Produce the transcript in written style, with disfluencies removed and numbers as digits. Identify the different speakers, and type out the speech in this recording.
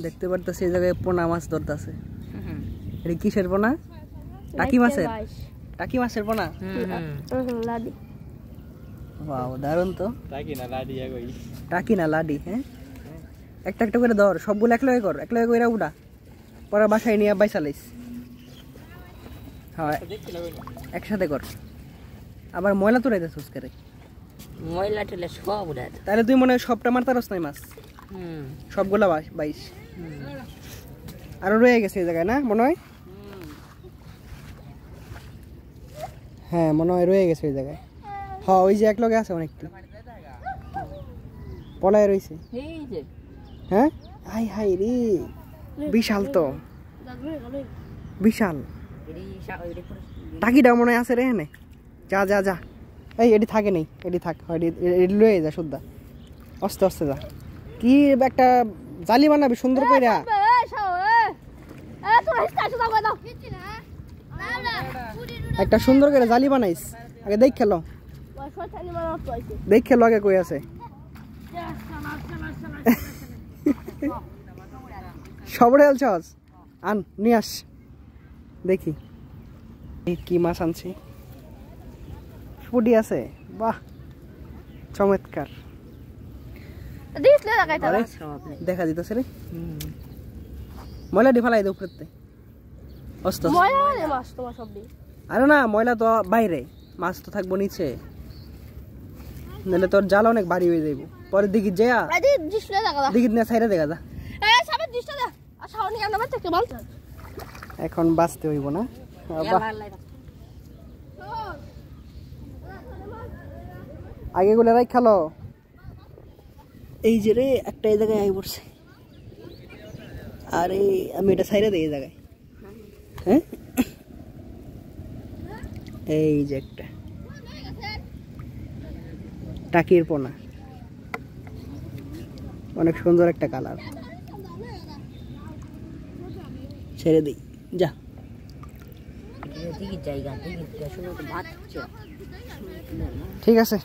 Speaker 1: দেখতে পারতেছি এই জায়গায় পোনা মাছ ধরতেছে। এটা কিসের পোনা? টাকি মাছের? টাকি মাছের পোনা?
Speaker 2: লাডি।
Speaker 1: ওয়াও, দারুণ তো।
Speaker 3: টাকি না লাডি কই?
Speaker 1: টাকি না লাডি। হ্যাঁ, একটা একটা করে ধর, সবগুলো একলগে কর, একলগে কইরা উড়া, পরে বাসায় নিয়ে বাইসালাইস। হ্যাঁ, একসাথে কর। আবার ময়লা তোরাই দিছিস করে?
Speaker 2: ময়লা টেলে সব উড়ায়।
Speaker 1: তাহলে তুই মনে হয় সবটা মারতে পারছ নাই মাছ? সবগুলা 22। আরো রয়ে গেছে এই জায়গায় না মনে হয়? হ্যাঁ মনে হয় রয়ে গেছে ওই জায়গায়। হ্যাঁ, ওই যে এক লগে আছে অনেকটা পলায় রয়েছে। হ্যাঁ, হাই হাই রে, বিশাল তো, বিশাল। টাকিটা মনে হয় আছে রে এনে। যা যা যা, এই এটি থাকে নেই, এটি থাক, এটি লয়ে যা শুদ্ধা, আস্তে আস্তে যা। কি একটা জালি বানাবি সুন্দর করে, একটা সুন্দর করে জালি বানাইস। আগে দেখ খেলো, দেখ খেলো আগে কই আছে। সবরে আলছস, আন নিয়ে আস দেখি কি মাছ আনছি। পুটি আছে, বাহ চমৎকার। দেখা দিতেছে রে, ময়লা ডি ফেলাই দে উপরে। আরে না, ময়লা তো বাইরে, মাছ তো থাকবো নিচে, নাহলে তোর জাল অনেক ভারী হয়ে যাইব। পরে দিকে যা, দিকে না সাইডে দেখা যা। এখন বাঁচতে হইব না। আগে গুলো রাখ খালো। এই যে রে একটা এই জায়গায় আই পড়ছে, আরে আমি এটা সাইডে দিই এই জায়গায়। হ্যাঁ, এই যে একটা টাকির পোনা, অনেক সুন্দর একটা কালার। ছেড়ে দিই যা। ঠিক আছে।